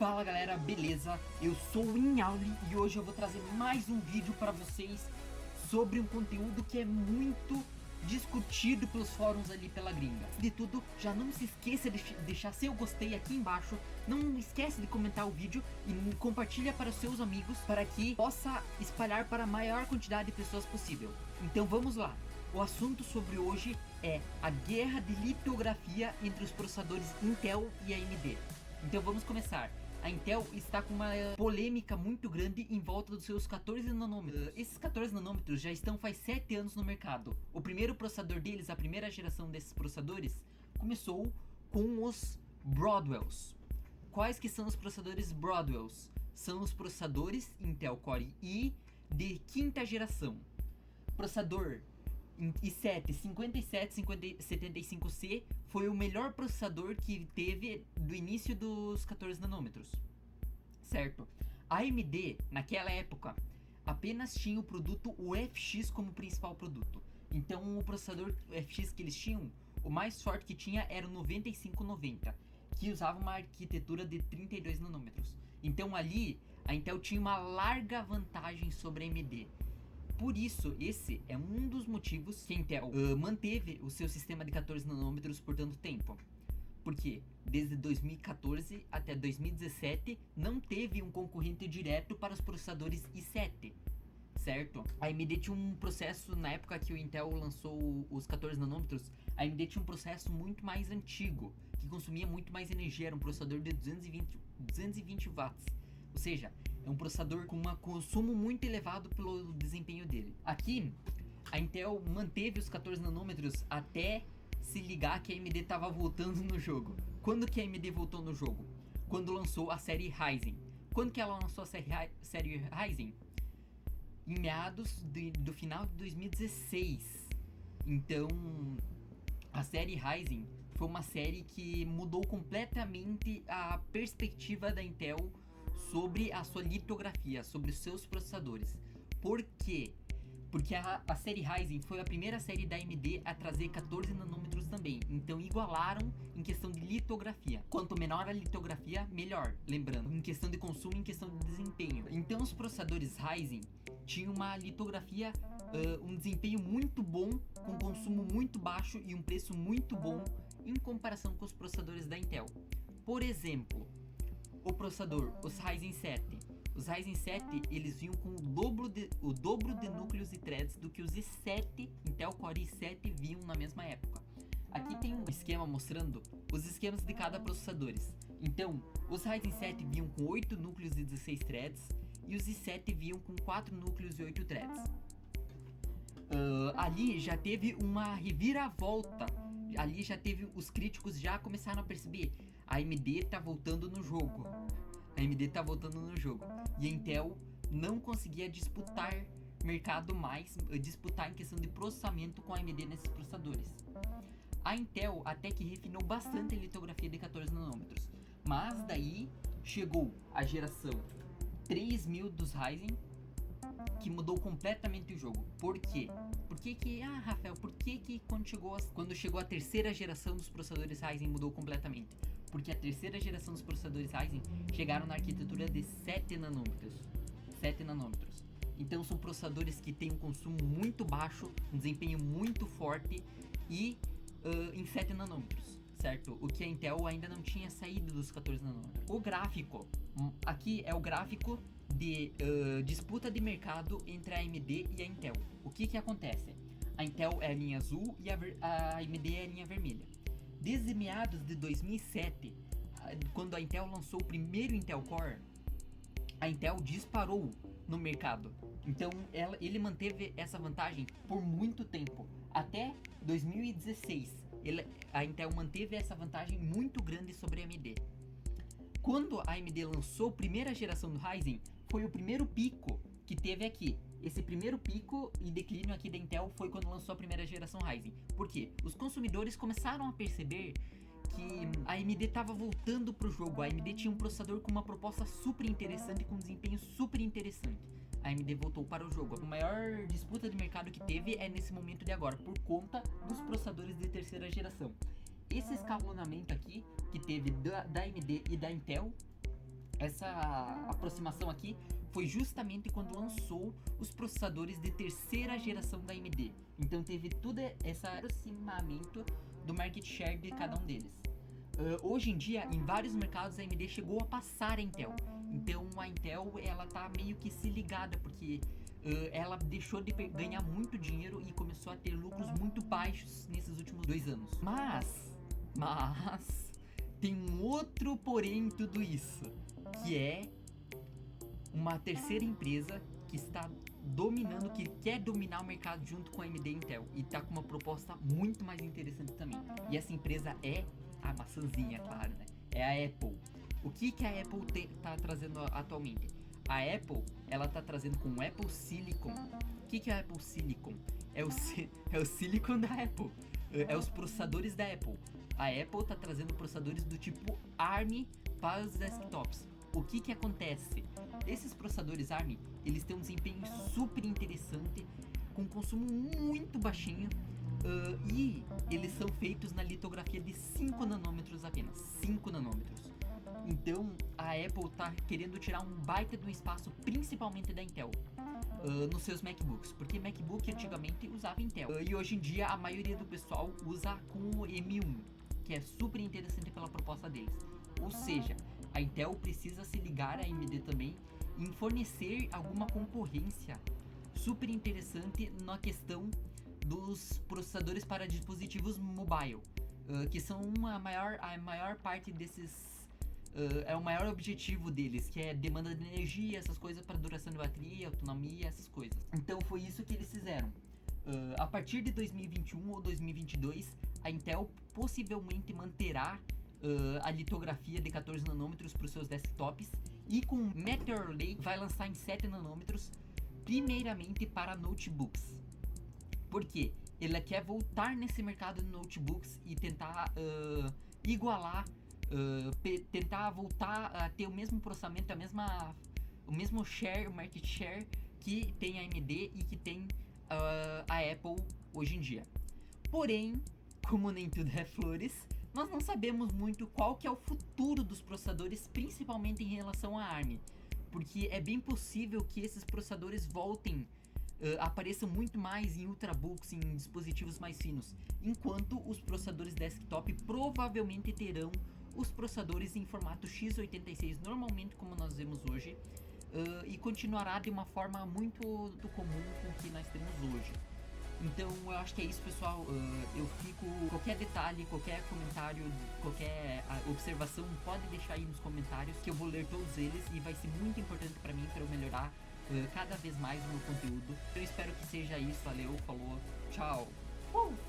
Fala galera, beleza? Eu sou o Inhauli e hoje eu vou trazer mais um vídeo para vocês sobre um conteúdo que é muito discutido pelos fóruns ali pela gringa. De tudo, já não se esqueça de deixar seu gostei aqui embaixo, não esquece de comentar o vídeo e compartilha para os seus amigos para que possa espalhar para a maior quantidade de pessoas possível. Então vamos lá! O assunto sobre hoje é a guerra de litografia entre os processadores Intel e AMD. Então vamos começar. A Intel está com uma polêmica muito grande em volta dos seus 14 nanômetros. Esses 14 nanômetros já estão faz 7 anos no mercado. O primeiro processador deles, a primeira geração desses processadores, começou com os Broadwells. Quais que são os processadores Broadwells? São os processadores Intel Core i de quinta geração. Processador i7 5775C foi o melhor processador que teve do início dos 14 nanômetros, certo? A AMD, naquela época, apenas tinha o produto UFX como principal produto. Então o processador UFX que eles tinham, o mais forte que tinha era o 9590, que usava uma arquitetura de 32 nanômetros. Então ali, a Intel tinha uma larga vantagem sobre a AMD. Por isso, esse é um dos motivos que a Intel manteve o seu sistema de 14 nanômetros por tanto tempo. Porque desde 2014 até 2017 não teve um concorrente direto para os processadores i7, certo? A AMD tinha um processo, na época que o Intel lançou os 14 nanômetros, a AMD tinha um processo muito mais antigo, que consumia muito mais energia, era um processador de 220 watts. Ou seja, é um processador com um consumo muito elevado pelo desempenho dele. Aqui, a Intel manteve os 14 nanômetros até se ligar que a AMD estava voltando no jogo. Quando que a AMD voltou no jogo? Quando lançou a série Ryzen. Quando que ela lançou a série Ryzen? Em meados do final de 2016. Então, a série Ryzen foi uma série que mudou completamente a perspectiva da Intel sobre a sua litografia, sobre os seus processadores. Por quê? Porque a série Ryzen foi a primeira série da AMD a trazer 14 nanômetros também. Então igualaram em questão de litografia. Quanto menor a litografia, melhor. Lembrando, em questão de consumo, em questão de desempenho. Então os processadores Ryzen tinham uma litografia, um desempenho muito bom, com consumo muito baixo e um preço muito bom em comparação com os processadores da Intel. Por exemplo, o processador, os Ryzen 7. Os Ryzen 7, eles vinham com o dobro de núcleos e threads do que os i7, Intel Core i7 vinham na mesma época. Aqui tem um esquema mostrando os esquemas de cada processador. Então, os Ryzen 7 vinham com 8 núcleos e 16 threads, e os i7 vinham com 4 núcleos e 8 threads. Ali já teve uma reviravolta. Ali já teve, os críticos já começaram a perceber, a AMD tá voltando no jogo. A AMD tá voltando no jogo. E a Intel não conseguia disputar mercado mais, disputar em questão de processamento com a AMD nesses processadores. A Intel até que refinou bastante a litografia de 14 nanômetros. Mas daí chegou a geração 3000 dos Ryzen, que mudou completamente o jogo. Por quê? Rafael, por que quando chegou a terceira geração dos processadores Ryzen mudou completamente? Porque a terceira geração dos processadores Ryzen chegaram na arquitetura de 7 nanômetros. 7 nanômetros. Então são processadores que têm um consumo muito baixo, um desempenho muito forte e em 7 nanômetros, certo? O que a Intel ainda não tinha saído dos 14 nanômetros. O gráfico, aqui é o gráfico de disputa de mercado entre a AMD e a Intel. O que acontece? A Intel é a linha azul e a AMD é a linha vermelha. Desde meados de 2007, quando a Intel lançou o primeiro Intel Core, a Intel disparou no mercado. Então ele manteve essa vantagem por muito tempo. Até 2016, a Intel manteve essa vantagem muito grande sobre a AMD. Quando a AMD lançou a primeira geração do Ryzen, foi o primeiro pico que teve aqui. Esse primeiro pico e declínio aqui da Intel foi quando lançou a primeira geração Ryzen. Por quê? Os consumidores começaram a perceber que a AMD estava voltando pro jogo. A AMD tinha um processador com uma proposta super interessante, com um desempenho super interessante. A AMD voltou para o jogo. A maior disputa de mercado que teve é nesse momento de agora, por conta dos processadores de terceira geração. Esse escalonamento aqui, que teve da AMD e da Intel, essa aproximação aqui foi justamente quando lançou os processadores de terceira geração da AMD. Então teve todo esse aproximamento do market share de cada um deles. Hoje em dia, em vários mercados, a AMD chegou a passar a Intel. Então a Intel, ela tá meio que se ligada, porque ela deixou de ganhar muito dinheiro e começou a ter lucros muito baixos nesses últimos 2 anos. Mas tem um outro porém em tudo isso, que é uma terceira empresa que está dominando, que quer dominar o mercado junto com a AMD e Intel, e tá com uma proposta muito mais interessante também. E essa empresa é a maçãzinha, claro, né? É a Apple. O que a Apple tá trazendo atualmente? A Apple, ela tá trazendo com o Apple Silicon. O que é o Apple Silicon? É o Silicon da Apple. É os processadores da Apple. A Apple tá trazendo processadores do tipo ARM para os desktops. O que acontece? Esses processadores ARM, eles têm um desempenho super interessante, com consumo muito baixinho, e eles são feitos na litografia de 5 nanômetros apenas. 5 nanômetros. Então a Apple tá querendo tirar um baita do espaço, principalmente da Intel, nos seus MacBooks, porque MacBook antigamente usava Intel, e hoje em dia a maioria do pessoal usa com o M1, que é super interessante pela proposta deles. Ou seja, a Intel precisa se ligar à AMD também em fornecer alguma concorrência super interessante na questão dos processadores para dispositivos mobile, que são a maior parte desses. É o maior objetivo deles, que é demanda de energia, essas coisas para duração de bateria, autonomia, essas coisas. Então foi isso que eles fizeram. A partir de 2021 ou 2022, a Intel possivelmente manterá a litografia de 14 nanômetros para os seus desktops, e com Meteor Lake vai lançar em 7 nanômetros, primeiramente para notebooks. Por quê? Ele quer voltar nesse mercado de notebooks e tentar igualar, tentar voltar a ter o mesmo processamento, o mesmo share, o market share que tem a AMD e que tem a Apple hoje em dia. Porém, como nem tudo é flores, nós não sabemos muito qual que é o futuro dos processadores, principalmente em relação à ARM, porque é bem possível que esses processadores voltem, apareçam muito mais em ultrabooks, em dispositivos mais finos, enquanto os processadores desktop provavelmente terão os processadores em formato x86, normalmente como nós vemos hoje, e continuará de uma forma muito comum com o que nós temos hoje. Então eu acho que é isso, pessoal. Eu fico. Qualquer detalhe, qualquer comentário, qualquer observação, pode deixar aí nos comentários, que eu vou ler todos eles e vai ser muito importante pra mim, pra eu melhorar cada vez mais o meu conteúdo. Eu espero que seja isso. Valeu, falou, tchau.